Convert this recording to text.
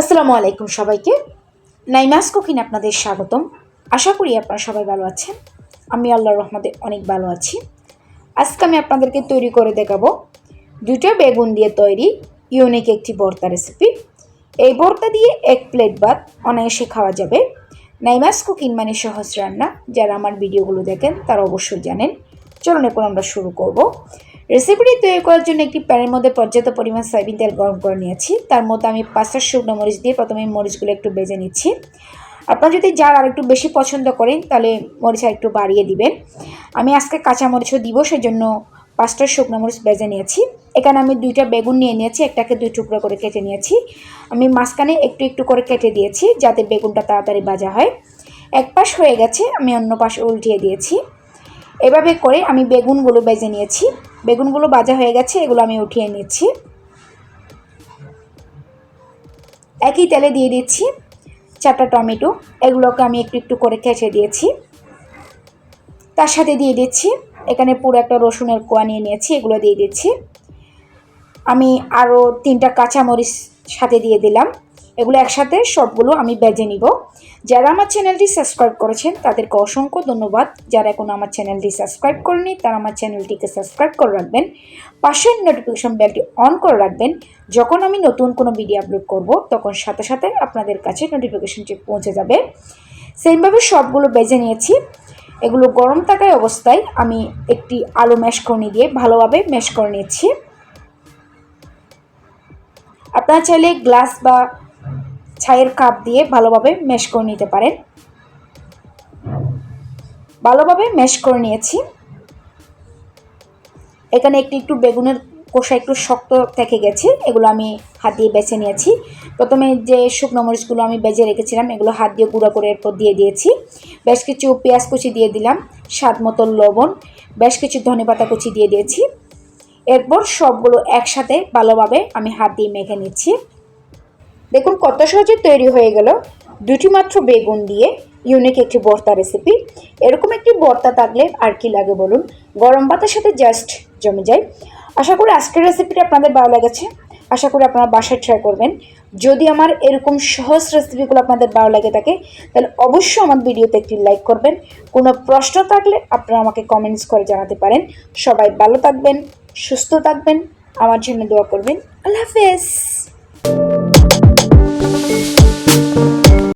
আসসালামু আলাইকুম সবাইকে। নাইমাস কুকিং আপনাদের স্বাগতম। আশা করি আপনারা সবাই ভালো আছেন। আমি আল্লাহর রহমতে অনেক ভালো আছি। আজকে আমি আপনাদেরকে তৈরি করে দেখাবো দুটো বেগুন দিয়ে তৈরি ইউনিক একটি ভর্তা রেসিপি। এই ভর্তা দিয়ে এক প্লেট ভাত অনায়াসে খাওয়া যাবে। নাইমাস কুকিং মানে সহজ রান্না। যারা আমার ভিডিওগুলো দেখেন তারা অবশ্যই জানেন। চলুন এখন আমরা শুরু করব। রেসিপিটি তৈরি করার জন্য একটি প্যানের মধ্যে পর্যাপ্ত পরিমাণ সয়াবিন তেল গরম করে নিয়েছি। তার মধ্যে আমি 5টা শুকনো মরিচ দিয়ে প্রথমে মরিচগুলো একটু ভেজে নিচ্ছি। আপনারা যদি জাল আর একটু বেশি পছন্দ করেন তাহলে মরিচ আর একটু বাড়িয়ে দিবেন। আমি আজকে কাঁচা মরিচও দিব, সেজন্য 5টা শুকনো মরিচ ভেজে নিয়েছি। এখানে আমি 2টা বেগুন নিয়ে নিয়েছি, একটাকে 2 টুকরো করে কেটে নিয়েছি। আমি মাঝখানে একটু একটু করে কেটে দিয়েছি যাতে বেগুনটা তাড়াতাড়ি ভাজা হয়। এক পাশ হয়ে গেছে, আমি অন্য পাশ উল্টিয়ে দিয়েছি। এভাবে করে আমি বেগুনগুলো ভেজে নিয়েছি। বেগুনগুলো ভাজা হয়ে গেছে, এগুলো আমি উঠিয়ে নিচ্ছি। একই তেলে দিয়ে দিচ্ছি 4টা টমেটো, এগুলোকে আমি একটু একটু করে কেটে দিয়েছি। তার সাথে দিয়ে দিচ্ছি এখানে পুরো একটা রসুনের কোয়া নিয়ে নিয়েছি, এগুলো দিয়ে দিচ্ছি। আমি আরও 3টা কাঁচামরিচ সাথে দিয়ে দিলাম। এগুলো একসাথে সবগুলো আমি ভেজে নিব। যারা আমার চ্যানেলটি সাবস্ক্রাইব করেছেন তাদেরকে অসংখ্য ধন্যবাদ। যারা এখনো আমার চ্যানেলটি সাবস্ক্রাইব করেনি তারা আমার চ্যানেলটিকে সাবস্ক্রাইব করে রাখবেন। পাশের নোটিফিকেশন বেলটি অন করে রাখবেন। যখন আমি নতুন কোনো ভিডিও আপলোড করব তখন সাথে সাথে আপনাদের কাছে নোটিফিকেশনটি পৌঁছে যাবে। সেইভাবে সবগুলো ভেজে নিয়েছি। এগুলো গরম থাকায় অবস্থায় আমি একটি আলু ম্যাশ করে দিয়ে ভালোভাবে ম্যাশ করে নিচ্ছি। আপনারা চাইলে গ্লাস বা চায়ের কাপ দিয়ে ভালোভাবে ম্যাশ করে নিতে পারেন। ভালোভাবে ম্যাশ করে নিয়েছি। এখানে একটু বেগুনের কোষা একটু শক্ত থেকে গেছে, এগুলো আমি হাত দিয়ে বেছে নিয়েছি। প্রথমে যে শুকনো মরিচগুলো আমি বেজে রেখেছিলাম এগুলো হাত দিয়ে গুঁড়ো করে এরপর দিয়ে দিয়েছি। বেশ কিছু পেঁয়াজ কুচি দিয়ে দিলাম, স্বাদ মতো লবণ, বেশ কিছু ধনেপাতা কুচি দিয়ে দিয়েছি। এরপর সবগুলো একসাথে ভালোভাবে আমি হাত দিয়ে মেখে নিচ্ছি। দেখুন কত সহজে তৈরি হয়ে গেল 2টি মাত্র বেগুন দিয়ে ইউনিক একটি ভর্তা রেসিপি। এরকম একটি ভর্তা থাকলে আর কি লাগে বলুন, গরম ভাতের সাথে জাস্ট জমে যায়। আশা করি আজকের রেসিপিটা আপনাদের ভালো লেগেছে। আশা করি আপনারা বাসায় ট্রাই করবেন। যদি আমার এরকম সহজ রেসিপিগুলো আপনাদের ভালো লাগে থাকে তাহলে অবশ্যই আমার ভিডিওতে একটি লাইক করবেন। কোনো প্রশ্ন থাকলে আপনারা আমাকে কমেন্টস করে জানাতে পারেন। সবাই ভালো থাকবেন, সুস্থ থাকবেন, আমার জন্য দোয়া করবেন। আল্লাহ হাফেজ।